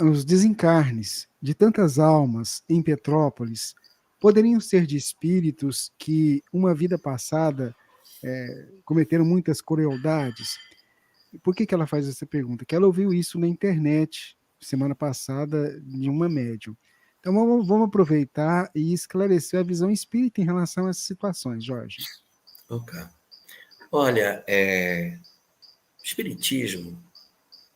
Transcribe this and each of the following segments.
os desencarnes de tantas almas em Petrópolis poderiam ser de espíritos que, uma vida passada, cometeram muitas crueldades? Por que ela faz essa pergunta? Que ela ouviu isso na internet semana passada de uma médium. Então vamos aproveitar e esclarecer a visão espírita em relação a essas situações, Jorge. Ok. Olha, o Espiritismo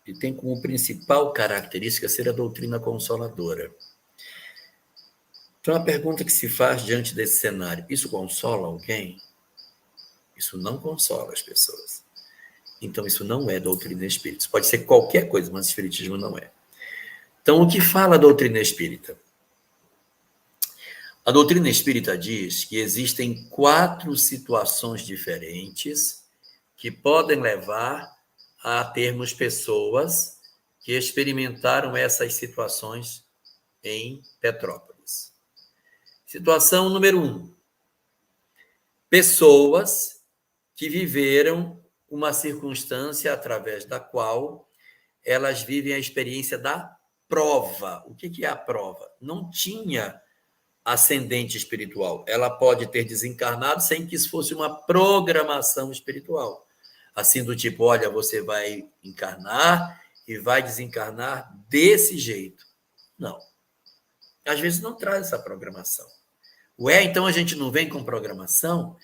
ele tem como principal característica ser a doutrina consoladora. Então, a pergunta que se faz diante desse cenário, isso consola alguém? Isso não consola as pessoas. Então, isso não é doutrina espírita. Isso pode ser qualquer coisa, mas espiritismo não é. Então, o que fala a doutrina espírita? A doutrina espírita diz que existem 4 situações diferentes que podem levar a termos pessoas que experimentaram essas situações em Petrópolis. Situação número 1. Pessoas que viveram uma circunstância através da qual elas vivem a experiência da prova. O que é a prova? Não tinha ascendente espiritual. Ela pode ter desencarnado sem que isso fosse uma programação espiritual. Assim, do tipo, olha, você vai encarnar e vai desencarnar desse jeito. Não. Às vezes não traz essa programação. Então a gente não vem com programação?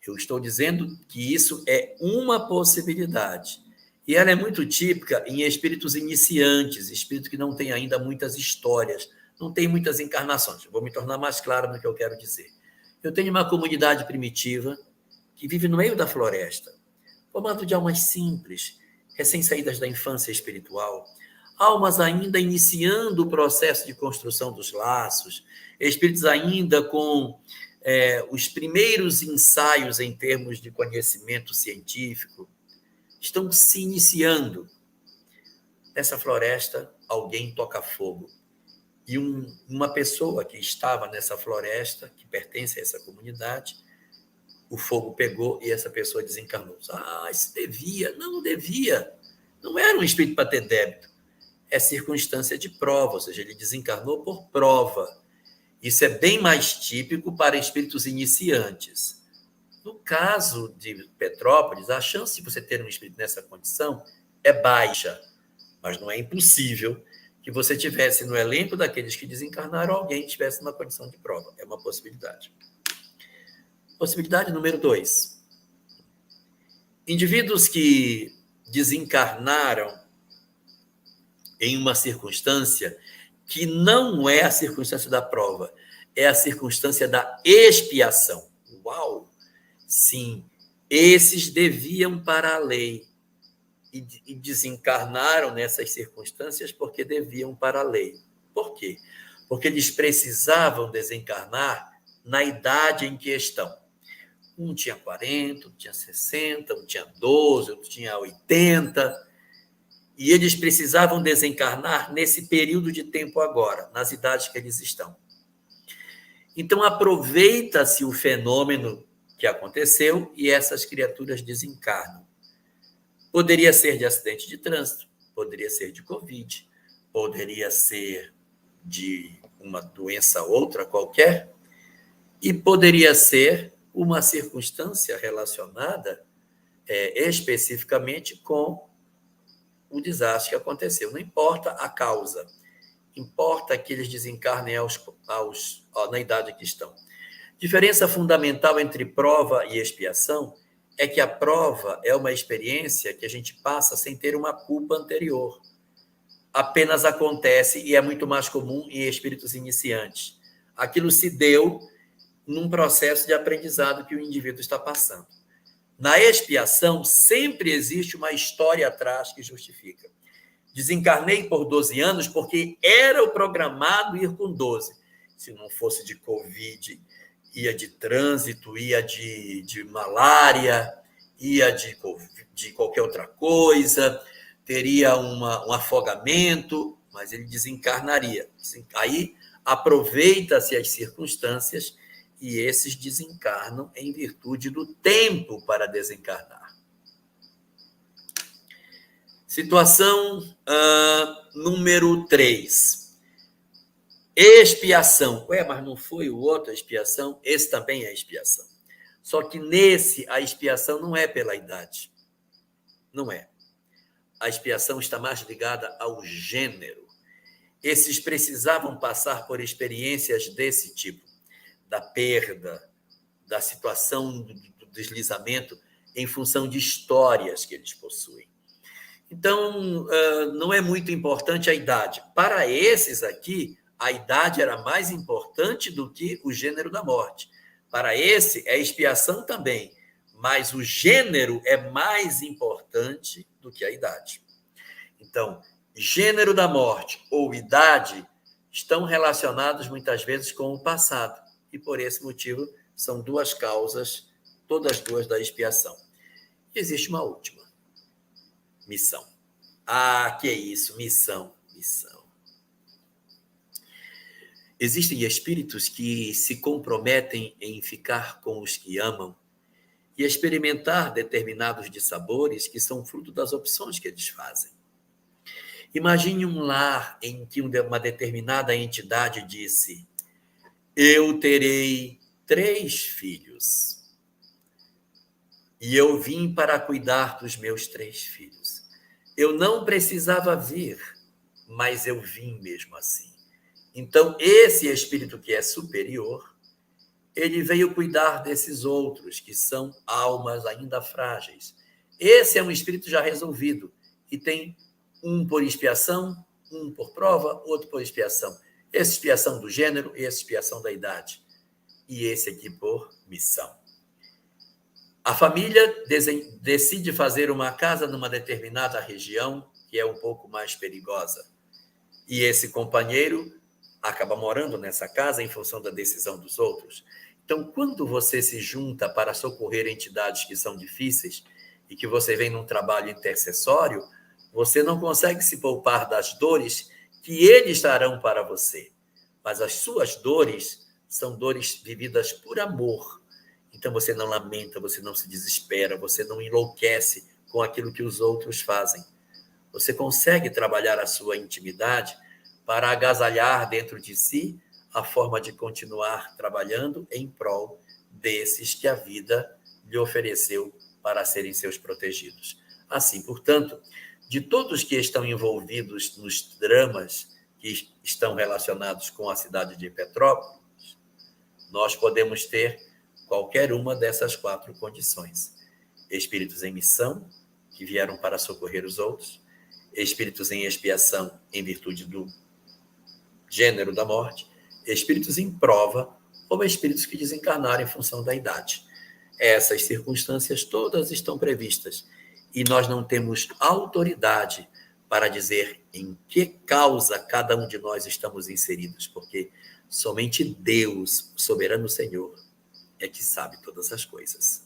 Eu estou dizendo que isso é uma possibilidade. E ela é muito típica em espíritos iniciantes, espíritos que não têm ainda muitas histórias, não têm muitas encarnações. Vou me tornar mais claro no que eu quero dizer. Eu tenho uma comunidade primitiva que vive no meio da floresta, formado de almas simples, recém-saídas da infância espiritual, almas ainda iniciando o processo de construção dos laços, espíritos ainda com os primeiros ensaios em termos de conhecimento científico, estão se iniciando. Nessa floresta, alguém toca fogo. E uma pessoa que estava nessa floresta, que pertence a essa comunidade, o fogo pegou e essa pessoa desencarnou. Isso devia. Não devia. Não era um espírito para ter débito. É circunstância de prova, ou seja, ele desencarnou por prova. Isso é bem mais típico para espíritos iniciantes. No caso de Petrópolis, a chance de você ter um espírito nessa condição é baixa, mas não é impossível que você tivesse no elenco daqueles que desencarnaram alguém que estivesse numa condição de prova. É uma possibilidade. Possibilidade número 2. Indivíduos que desencarnaram em uma circunstância que não é a circunstância da prova, é a circunstância da expiação. Uau! Sim, esses deviam para a lei e desencarnaram nessas circunstâncias porque deviam para a lei. Por quê? Porque eles precisavam desencarnar na idade em que estão. Um tinha 40, um tinha 60, um tinha 12, outro tinha 80, e eles precisavam desencarnar nesse período de tempo agora, nas idades que eles estão. Então, aproveita-se o fenômeno que aconteceu e essas criaturas desencarnam. Poderia ser de acidente de trânsito, poderia ser de Covid, poderia ser de uma doença outra qualquer, e poderia ser uma circunstância relacionada especificamente com o desastre que aconteceu. Não importa a causa, importa que eles desencarnem na idade que estão. Diferença fundamental entre prova e expiação é que a prova é uma experiência que a gente passa sem ter uma culpa anterior. Apenas acontece e é muito mais comum em espíritos iniciantes. Aquilo se deu num processo de aprendizado que o indivíduo está passando. Na expiação, sempre existe uma história atrás que justifica. Desencarnei por 12 anos porque era o programado ir com 12. Se não fosse de Covid, ia de trânsito, ia de malária, ia de qualquer outra coisa, teria um afogamento, mas ele desencarnaria. Aí aproveita-se as circunstâncias e esses desencarnam em virtude do tempo para desencarnar. Situação número 3. Expiação. Ué, mas não foi o outro a expiação? Esse também é expiação. Só que nesse, a expiação não é pela idade. Não é. A expiação está mais ligada ao gênero. Esses precisavam passar por experiências desse tipo, da perda, da situação do deslizamento, em função de histórias que eles possuem. Então, não é muito importante a idade. Para esses aqui, a idade era mais importante do que o gênero da morte. Para esse, é expiação também, mas o gênero é mais importante do que a idade. Então, gênero da morte ou idade estão relacionados muitas vezes com o passado. E por esse motivo, são duas causas, todas duas da expiação. E existe uma última. Missão. Ah, que é isso, missão. Existem espíritos que se comprometem em ficar com os que amam e experimentar determinados dissabores que são fruto das opções que eles fazem. Imagine um lar em que uma determinada entidade disse: eu terei 3 filhos e eu vim para cuidar dos meus 3 filhos. Eu não precisava vir, mas eu vim mesmo assim. Então, esse espírito que é superior, ele veio cuidar desses outros, que são almas ainda frágeis. Esse é um espírito já resolvido, e tem um por expiação, um por prova, outro por expiação. Essa expiação do gênero e essa expiação da idade. E esse aqui por missão. A família decide fazer uma casa numa determinada região, que é um pouco mais perigosa. E esse companheiro acaba morando nessa casa em função da decisão dos outros. Então, quando você se junta para socorrer entidades que são difíceis e que você vem num trabalho intercessório, você não consegue se poupar das dores que eles trarão para você. Mas as suas dores são dores vividas por amor. Então, você não lamenta, você não se desespera, você não enlouquece com aquilo que os outros fazem. Você consegue trabalhar a sua intimidade para agasalhar dentro de si a forma de continuar trabalhando em prol desses que a vida lhe ofereceu para serem seus protegidos. Assim, portanto, de todos que estão envolvidos nos dramas que estão relacionados com a cidade de Petrópolis, nós podemos ter qualquer uma dessas 4 condições. Espíritos em missão, que vieram para socorrer os outros, espíritos em expiação em virtude do gênero da morte, espíritos em prova ou espíritos que desencarnaram em função da idade. Essas circunstâncias todas estão previstas e nós não temos autoridade para dizer em que causa cada um de nós estamos inseridos, porque somente Deus, o soberano Senhor, é que sabe todas as coisas.